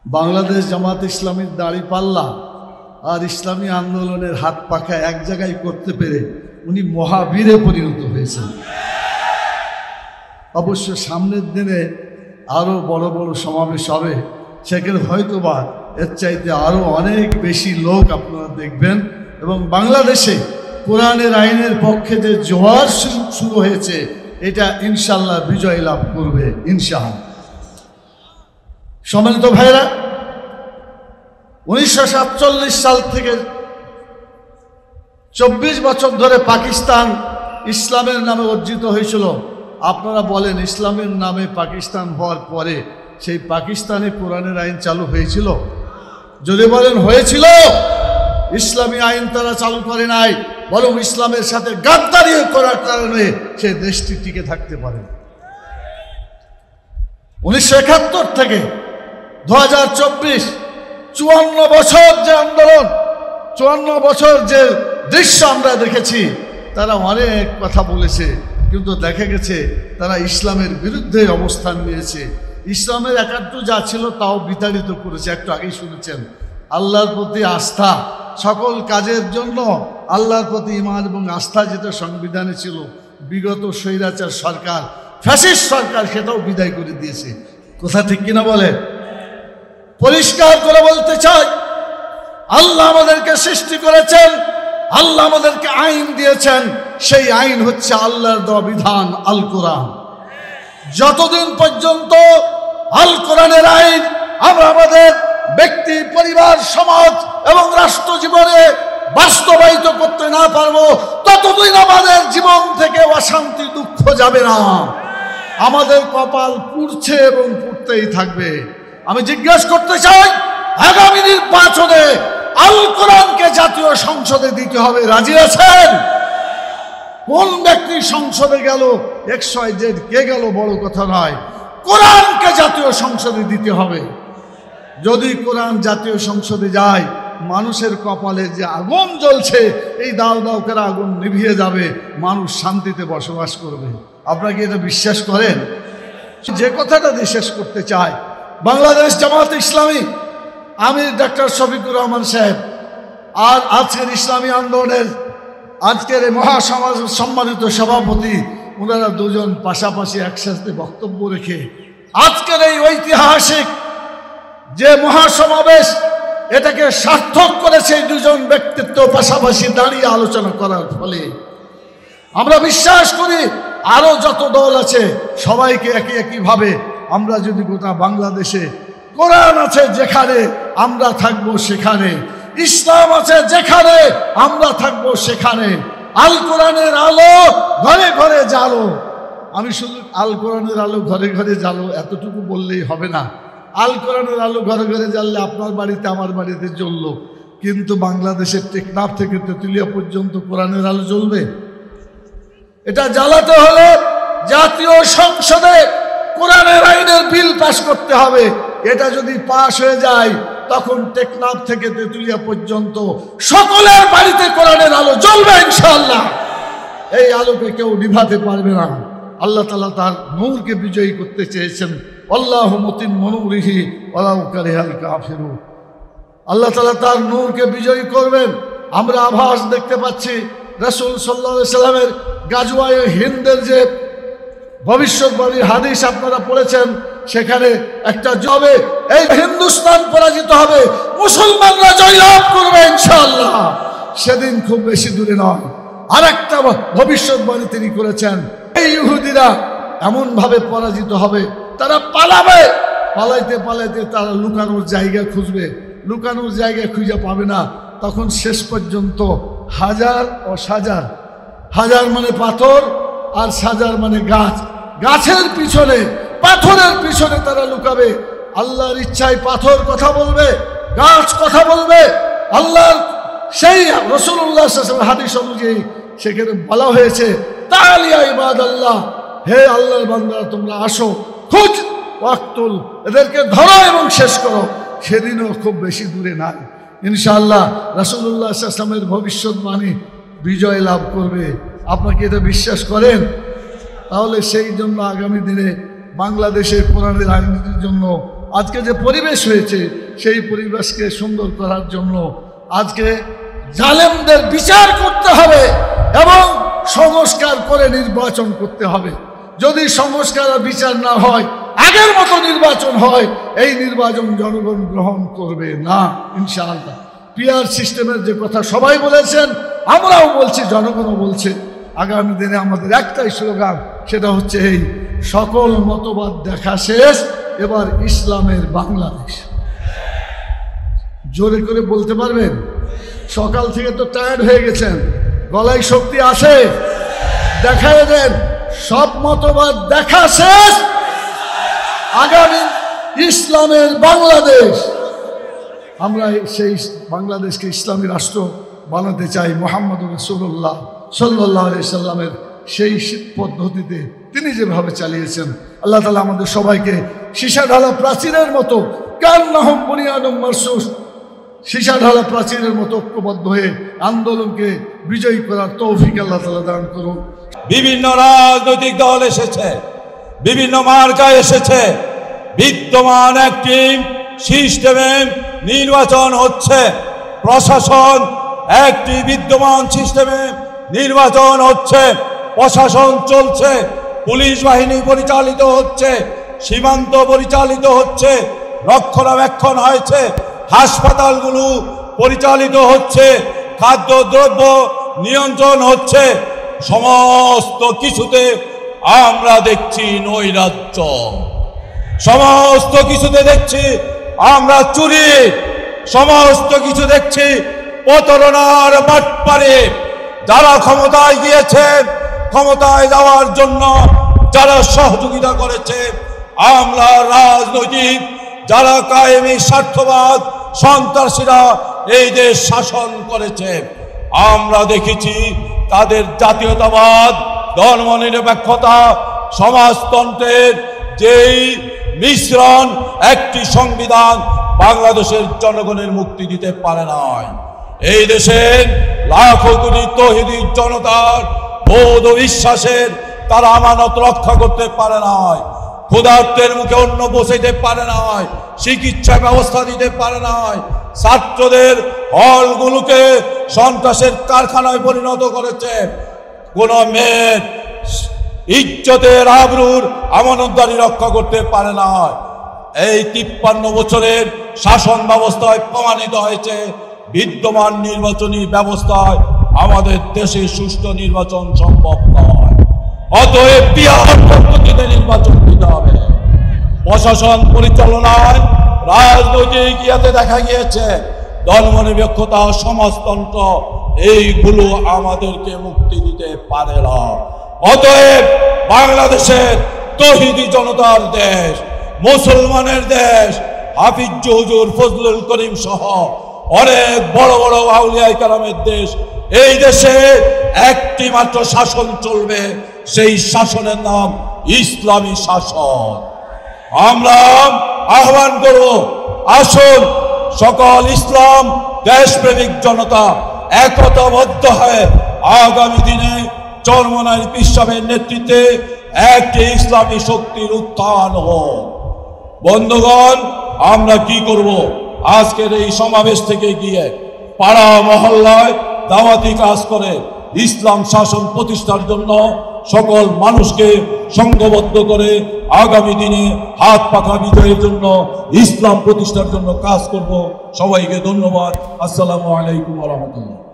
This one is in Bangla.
বাংলাদেশ জামাত ইসলামীর দাঁড়িপাল্লা আর ইসলামী আন্দোলনের হাত পাখা এক জায়গায় করতে পেরে উনি মহাবীরে পরিণত হয়েছেন। অবশ্য সামনের দিনে আরও বড় বড় সমাবেশ হবে, সেখানে হয়তোবা এর চাইতে আরও অনেক বেশি লোক আপনারা দেখবেন এবং বাংলাদেশে কোরআনের আইনের পক্ষে যে জোয়ার শুরু হয়েছে এটা ইনশাল্লাহ বিজয় লাভ করবে ইনশাআল্লাহ। সম্মানিত ভাইরা, 1947 সাল থেকে 24 বছর ধরে পাকিস্তান ইসলামের নামে অর্জিত হয়েছিল। আপনারা বলেন, ইসলামের নামে পাকিস্তান হওয়ার পরে সেই পাকিস্তানে কোরআনের আইন চালু হয়েছিল? যদি বলেন হয়েছিল, ইসলামী আইন তারা চালু করে নাই, বরং ইসলামের সাথে গাদ্দারি করার কারণে সে দেশটি টিকে থাকতে পারে। 1971 থেকে 2024 54 বছর যে আন্দোলন, 54 বছর যে দৃশ্য আমরা দেখেছি, তারা অনেক কথা বলেছে, কিন্তু দেখা গেছে তারা ইসলামের বিরুদ্ধে অবস্থান নিয়েছে। ইসলামের একাত্ম যা ছিল তাও বিতাড়িত করেছে। একটু আগেই শুনেছেন, আল্লাহর প্রতি আস্থা, সকল কাজের জন্য আল্লাহর প্রতি ঈমান এবং আস্থা যেটা সংবিধানে ছিল, বিগত স্বৈরাচার সরকার, ফ্যাসিস্ট সরকার সেটাও বিদায় করে দিয়েছে। কথা ঠিক কিনা বলে? পরিষ্কার করে বলতে চাই, আল্লাহ আমাদেরকে সৃষ্টি করেছেন, আল্লাহ আমাদেরকে আইন দিয়েছেন, সেই আইন হচ্ছে আল্লাহর দেওয়া বিধান আল কোরআন। যতদিন পর্যন্ত আল কোরআনের আইন আমরা আমাদের ব্যক্তি, পরিবার, সমাজ এবং রাষ্ট্র জীবনে বাস্তবায়িত করতে না পারবো, ততদিন আমাদের জীবন থেকে অশান্তি, দুঃখ যাবে না। আমাদের কপাল পুড়ছে এবং পুড়তেই থাকবে। আমি জিজ্ঞাসা করতে চাই, আগামী নির্বাচনে আল কোরআনকে জাতীয় সংসদে দিতে হবে, রাজি আছেন? কোন ব্যক্তি সংসদে গেল, XYZ কে গেল বড় কথা নয়, কোরআনকে জাতীয় সংসদে দিতে হবে। যদি কোরআন জাতীয় সংসদে যায়, মানুষের কপালে যে আগুন জ্বলছে, এই দাও দাও করে আগুন নিভিয়ে যাবে, মানুষ শান্তিতে বসবাস করবে। আপনারা কি এটা বিশ্বাস করেন? যে কথাটা দিয়ে শেষ করতে চায়, বাংলাদেশ জামাত ইসলামী আমির ডাক্তার শফিকুর রহমান সাহেব আর আজকের ইসলামী আন্দোলনের আজকের এই মহাসমাজ সম্মানিত সভাপতি, ওনারা দুজন পাশাপাশি একসাথে বক্তব্য রেখে আজকের এই ঐতিহাসিক যে মহাসমাবেশ, এটাকে সার্থক করেছে এই দুজন ব্যক্তিত্ব পাশাপাশি দাঁড়িয়ে আলোচনা করার ফলে। আমরা বিশ্বাস করি আরো যত দল আছে সবাইকে একইভাবে আমরা যদি গোটা বাংলাদেশে কোরআন আছে যেখানে, আমরা থাকবো সেখানে, ইসলাম আছে যেখানে, আমরা থাকবো সেখানে, আল কোরআনের আলো ঘরে ঘরে জ্বালো। আমি শুধু আল কোরআনের আলো ঘরে ঘরে জ্বালো এতটুকু বললেই হবে না। আল কোরআনের আলো ঘরে ঘরে জ্বাললে আপনার বাড়িতে আমার বাড়িতে জ্বললো, কিন্তু বাংলাদেশের টেকনাফ থেকে তেঁতুলিয়া পর্যন্ত কোরআনের আলো জ্বলবে? এটা জ্বালাতে হলে জাতীয় সংসদে কোরআনের আইনের বিল পাস করতে হবে। এটা যদি পাস হয়ে যায়, তখন টেকনাফ থেকে তেঁতুলিয়া পর্যন্ত সকলের বাড়িতে কোরআনের আলো জ্বলবে ইনশাআল্লাহ। এই আলোকে কেউ নিভাতে পারবে না। আল্লাহ তাআলা তার নূরকে বিজয়ী করতে চেয়েছেন। আল্লাহু মুতিম্মু নূরিহি ওয়ালাউ কারিহাল কাফিরুন। আল্লাহ তাআলা তার নূরকে বিজয়ী করবেন। আমরা আভাস দেখতে পাচ্ছি, রাসূল সাল্লাল্লাহু আলাইহি সাল্লামের গাজওয়ায়ে হিন্দের যে ভবিষ্যৎবাণীর হাদিস আপনারা পড়েছেন, সেখানে একটা জবে এই হিন্দুস্তান পরাজিত হবে, মুসলমানরা জয়লাভ করবে ইনশাআল্লাহ। সেদিন খুব বেশি দূরে নয়। আর একটা ভবিষ্যৎবাণী তিনি করেছেন, এই ইহুদিরা এমন ভাবে পরাজিত হবে, তারা পালাবে, পালাইতে পালাইতে তারা লুকানোর জায়গা খুঁজবে, লুকানোর জায়গা খুঁজে পাবে না। তখন শেষ পর্যন্ত হাজার ও সাজার, হাজার মানে পাথর আর সাজার মানে গাছ, গাছের পিছনে, পাথরের পিছনে তারা লুকাবে। আল্লাহর ইচ্ছায় পাথর কথা বলবে, গাছ কথা বলবে। আল্লাহর সেই রাসূলুল্লাহ সাল্লাল্লাহু আলাইহি ওয়াসাল্লাম হাদিস অনুযায়ী সেখানে বলা হয়েছে, তাআলিয়া ইবাদাল্লাহ, হে আল্লাহর বান্দারা তোমরা আসো, খুঁজ ওয়াক্তুল, এদেরকে ধরো এবং শেষ করো। সেদিনও খুব বেশি দূরে নাই ইনশাআল্লাহ। রাসূলুল্লাহ সাল্লাল্লাহু আলাইহি ওয়াসাল্লামের ভবিষ্যৎবাণী বিজয় লাভ করবে। আপনাকে এটা বিশ্বাস করেন? তাহলে সেই জন্য আগামী দিনে বাংলাদেশের কোরআনের আইনের জন্য আজকে যে পরিবেশ হয়েছে সেই পরিবেশকে সুন্দর করার জন্য আজকে জালেমদের বিচার করতে হবে এবং সংস্কার করে নির্বাচন করতে হবে। যদি সংস্কার আর বিচার না হয়, আগের মতো নির্বাচন হয়, এই নির্বাচন জনগণ গ্রহণ করবে না ইনশাআল্লাহ। পিআর সিস্টেমের যে কথা সবাই বলেছেন, আমরাও বলছি, জনগণও বলছে। আগামী দিনে আমাদের একটাই স্লোগান, সেটা হচ্ছে এই সকল মতবাদ দেখা শেষ, এবার ইসলামের বাংলাদেশ। জোরে করে বলতে পারবেন? সকাল থেকে তো টায়ার্ড হয়ে গেছেন, গলায় শক্তি আসে, দেখায় দেন সব মতবাদ দেখা শেষ, আগামী ইসলামের বাংলাদেশ। আমরা সেই বাংলাদেশকে ইসলামী রাষ্ট্র বানাতে চাই। মুহাম্মদ রাসূলুল্লাহ সাল্লাল্লাহু আলাইহি সাল্লামের সেই পদ্ধতিতে তিনি যেভাবে চালিয়েছেন, আল্লাহ তাআলা আমাদের সবাইকে সীসা ঢালা প্রাচীরের মতো, কান্নাহুম বুনিয়ানুম মারসুস, সীসা ঢালা প্রাচীরের মতো ঐক্যবদ্ধ হয়ে আন্দোলনকে বিজয়ী করার তৌফিক আল্লাহ তাআলা দান করুন। বিভিন্ন রাজনৈতিক দল এসেছে, বিভিন্ন মার্কা এসেছে, বিদ্যমান একটি সিস্টেমে নির্বাচন হচ্ছে, প্রশাসন একটি বিদ্যমান সিস্টেমে নির্বাচন হচ্ছে, প্রশাসন চলছে, পুলিশ বাহিনী পরিচালিত হচ্ছে, সীমান্ত পরিচালিত হচ্ছে, রক্ষণাবেক্ষণ হয়েছে, হাসপাতালগুলো পরিচালিত হচ্ছে, খাদ্যদ্রব্য নিয়ন্ত্রণ হচ্ছে, সমস্ত কিছুতে আমরা দেখছি নৈরাজ্য, সমস্ত কিছুতে দেখছি আমরা চুরি, সমস্ত কিছু দেখছি প্রতারণার বাটপারে। যারা ক্ষমতায় গিয়েছেন, ক্ষমতায় যাওয়ার জন্য যারা সহযোগিতা করেছে, আমরা রাজনৈতিক যারা কায়েমি স্বার্থবাদ সন্ত্রাসীরা এই দেশ শাসন করেছে, আমরা দেখেছি তাদের জাতীয়তাবাদ, ধর্মনিরপেক্ষতা, সমাজতন্ত্রের যেই মিশ্রণ, একটি সংবিধান বাংলাদেশের জনগণের মুক্তি দিতে পারে নাই। এই দেশের লাখো কোটি তৌহিদি জনতার বোধ ও বিশ্বাসের তারা আমানত রক্ষা করতে পারে নাই, ক্ষুধার্তের মুখে অন্ন পৌঁছাইতে পারে নাই, চিকিৎসা ব্যবস্থা দিতে পারে নাই, ছাত্রদের হলগুলোকে সন্ত্রাসের কারখানায় পরিণত করেছে, কোন মেয়ের ইজ্জতের আবরুর আমানতদারি রক্ষা করতে পারে না। এই 53 বছরের শাসন ব্যবস্থায় প্রমাণিত হয়েছে বিদ্যমান নির্বাচনী ব্যবস্থায় আমাদের দেশে সুষ্ঠু নির্বাচন সম্ভব নয়। অতএব পিআর পদ্ধতিতে নির্বাচন দিতে হবে। প্রশাসন পরিচালনায় রাজনৈতিক ইয়াতে দেখা গিয়েছে ধর্মনিরপেক্ষতা, সমাজতন্ত্র এইগুলো আমাদেরকে মুক্তি দিতে পারে না। অতএব বাংলাদেশের তৌহিদি জনতার দেশ, মুসলমানের দেশ, হাফিজ হুজুর ফজলুল করিম সহ অনেক বড় বড় আউলিয়ায়ে কেরামের দেশ। এই দেশে একটি মাত্র শাসন চলবে, সেই শাসনের নাম ইসলামী শাসন। আমরা আহ্বান করব, আসুন সকল ইসলাম দেশপ্রেমিক জনতা একতাবদ্ধ হয়ে আগামী দিনে চরমনাই পীর সাহেবের নেতৃত্বে একটি ইসলামী শক্তির উত্থান হোক। বন্ধুগণ, আমরা কি করব? আজকের এই সমাবেশ থেকে গিয়ে পাড়া মহল্লায় দাওয়াতি কাজ করে ইসলাম শাসন প্রতিষ্ঠার জন্য সকল মানুষকে সংঘবদ্ধ করে আগামী দিনে হাত পাখা বিজয়ের জন্য, ইসলাম প্রতিষ্ঠার জন্য কাজ করব। সবাইকে ধন্যবাদ। আসসালামু আলাইকুম ওয়া রাহমাতুল্লাহ।